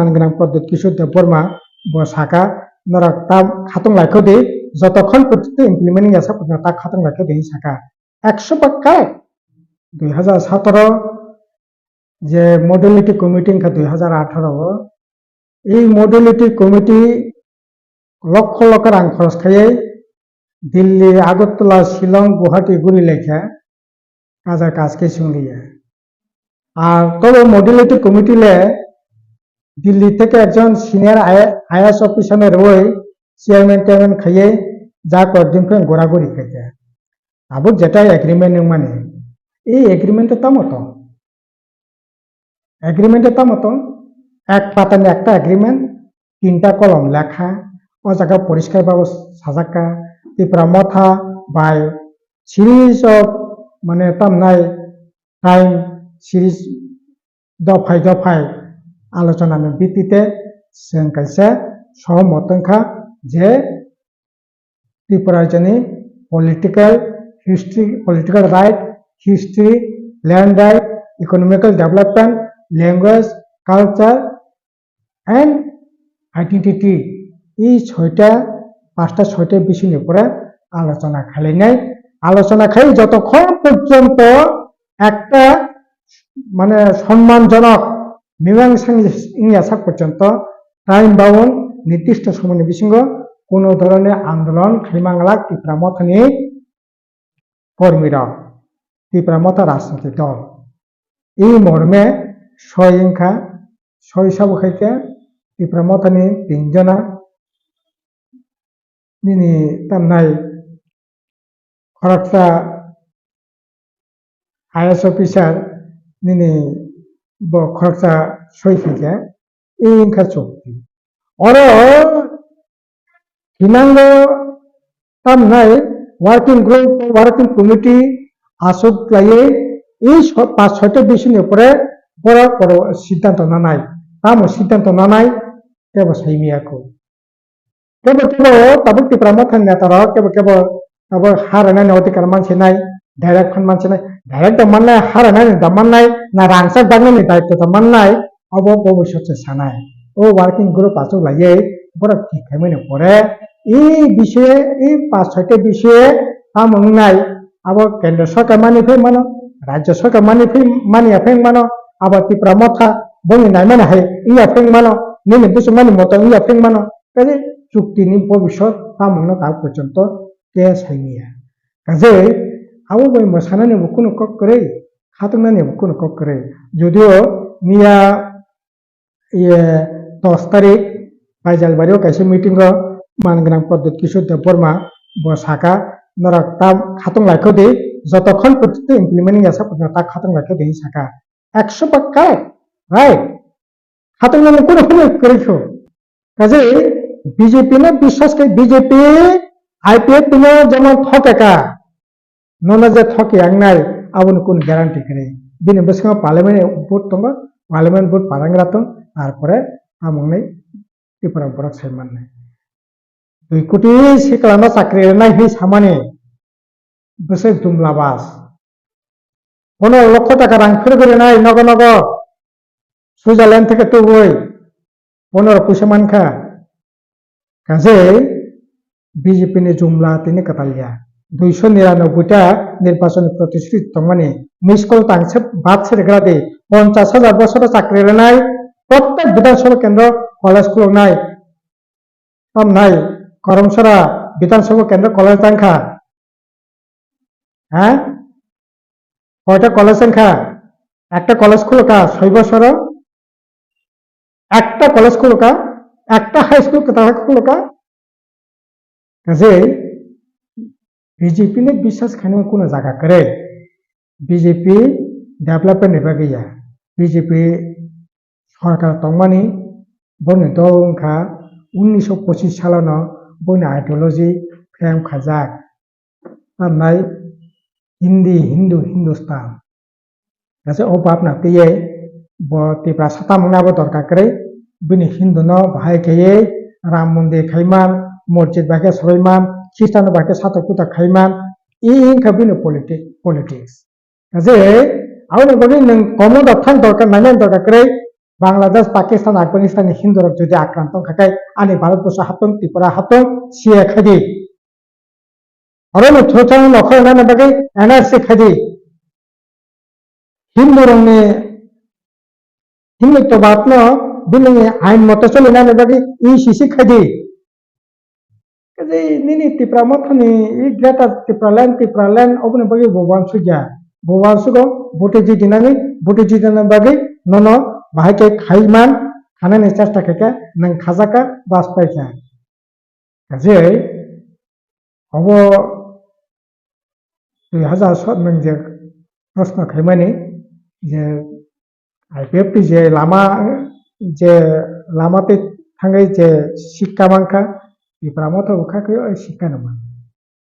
মানগ্রাম পদ্ধতি কিশোর দেব বর্মা বসাকা নরক তাম খাতং লাইখো দে যতক্ষণ পর্যন্ত ইমপ্লিমেন্টিং আসা পর্যন্ত তা খাতং লাইখো দে সাকা 100% 2017 যে মডেলিটি কমিটি 2018 এই মডেলিটি কমিটি লক্ষ লক্ষ রাং খরচ খাইয়ে দিল্লি আগরতলা শিলং গুয়াহাটি ঘুরি লেখা কাজের কাজকে শুনলিয়ে আর তবে মডেলিটি কমিটিলে দিল্লি থেকে একজন সিনিয়র আইএস অফিসারের ওই চেয়ারম্যান খাইয়ে যা কয়েকদিন ঘোরাঘুরি খাইছে আবু যেটা এগ্রিমেন্ট মানে এই এগ্রিমেন্টে তা মতো এক পাতানে একটা এগ্রিমেন্ট 3টা কলম লেখা ও জায়গা পরিষ্কার ভাবে সাজাকা ত্রিপুরা মথা বাই সিরিজ অফ মানে তামনাই টাইম সিরিজ দফায় আলোচনার ভিত্তিতে जों কাইসা সহমতংখা যে ত্রিপুরার জন্য political right history land right economical development language culture and identity এই 5টা বিষয়ের উপরে আলোচনা খাই যতক্ষণ পর্যন্ত একটা মানে সম্মানজনক মীমাংসা আসা পর্যন্ত টাইম বাউন্ড নির্দিষ্ট সময়ের বিসঙ্গ কোন ধরনের আন্দোলন খাইমাংলা ত্রিপুরা মথানি কর্মীরা ত্রিপুরা মথা রাজনৈতিক দল এই মর্মে সহিংসা খাইতে ত্রিপুরা মথানি 3জনা নিনি তামনাই খরকসা আইএস অফিসার নিনি খরকসা সই খাইছে এই ইনকা চুক্তি অর হিনাঙ্গ তামনাই ওয়ার্কিং গ্রুপ ওয়ার্কিং কমিটি আসুক লাইয়ে এই 5-6টা বিষয়ের উপরে বড় সিদ্ধান্ত নানাই সিদ্ধান্ত নানাই কেবল সাইমিয়াকো কেবল তাবুক ত্রিপুরা মথান নেতারা কেবল হারানাय অধিকার মানছে নাই ডাইরেক্ট মানছে নাই ডাইরেক্ট মাননাय হারাनाय দামানनाय না রাংসাক দাগনাयनि দায়িত্ব মানनाय অব ভবিষ্যতে সানায় ও ওয়ার্কিং গ্রুপ আসুক লাইয়ে বড় ঠিক খাইমানে পরে এই বিষয়ে এই 5-6টা বিষয়ে তামংনাय আবার কেন্দ্র সরকার মানিফাই মানো রাজ্য সরকার মানিয়াফাই মানো আবার ত্রিপুরা মথা বঙ্গি নাইমানে হাই ইয়াফাই মানো নিনে দুসু মানি মতো ইয়াফাই মানো কাজে চুক্তিনি ভবিষ্যৎ তামংনা তা পর্যন্ত কে সাইনিয়া কাজে আবু বই মশানানি কোনো কক করে খাতংনানি কোনো কক করে যদিও মিয়া 10 তারিখ বাইজালবাড়িও কাইসে মিটিং মানগ্রাম পদ্ধতি কিশোর দেব বর্মা বসাকা নরক তাম খাতং লাইখো দে যতক্ষণ পর্যন্ত ইমপ্লিমেন্টিং আসা পর্যন্ত তা খাতং লাইখো দে সাকা 100% রাইট খাতংনানি কোনো করেছো কাজে বিজেপি ने বিশ্বাস করে বিজেপি আইপিএফ পিনে যেমন ঠকেকা ননা যে ঠকে আংনাই আবুন কোন গ্যারান্টি করে বিনে বসে পার্লামেন্ট ভোট তোমরা পার্লামেন্ট ভোট পারাংরাতো তারপরে আমংনাই ত্রিপুরা বড় সাইমান নাই 2 কোটি সিকলানো চাকরি নাই হে সামানে বসে দুমলাবাস 15 লক্ষ টাকা রাং করে নাই নগনগ সুইজারল্যান্ড থেকে তো বই 15 পয়সা মানখা কাজে বিজেপি ने जुमला তিনি কাতালিয়া 299টা নির্বাচনী প্রতিশ্রুতি তমানে মিসকল তাংছে বাদ ছেড়ে দে 50,000 বছর চাকরি নাই প্রত্যেক বিধানসভা কেন্দ্র কলেজ স্কুল নাই তাম নাই করমসরা বিধানসভা কেন্দ্র কলেজ সংখ্যা হ্যাঁ কয়টা কলেজ সংখ্যা একটা কলেজ খুলকা 6 বছর একটা কলেজ খুলকা একটা হাই স্কুল খুলকা কাজে বিজেপি ने বিশ্বাস খানে কোনো জায়গা করে বিজেপি ডেভেলপমেন্ট এবা গিয়া বিজেপি সরকার তংমানি বনে দংখা 1925 সালানো বনে আইডিयोलॉजी फ्रेम खाजाक नाय हिंदुस्तान কাজে ও বাপ না পেয়ে ত্রিপুরা সাতামংনাবো দরকার করে বিনি হিন্দু ন ভাই খেয়ে রাম মন্দির খাইমান মসজিদ বাকে সবাইমান খ্রিস্টান বাকে সাতকুতা খাইমান ইনকা বিনো পলিটিক্স কাজে আউনে বলি নং কমন থান দরকার নাইমান দরকার করে বাংলাদেশ পাকিস্তান আফগানিস্তান হিন্দু রক যদি আক্রান্ত খাকাই আনি ভারতবর্ষ হাতং ত্রিপুরা হাতং সিয়ে খাদি অরণ থোচাং নখর না বাকি এনআরসি খাদি হিন্দু রংনি হিন্দুত্ববাদ ন বিলংনি আইন মতো চলে না বাকি ECC khadi kaji nini tipra mothoni I greater tipra land obni bagi boban sugya boban sugo bote ji dinani bote ji dinani bagi nono bahai ke khaiman khanani chesta keke nang khajaka bas paika kaji obo 2007 nang je प्रश्न खाइमानि जे IPFT जे लामाते थांगाय जे शिक्षा मांखा बेफोरा मथ' बुखाखौ शिक्षा नङा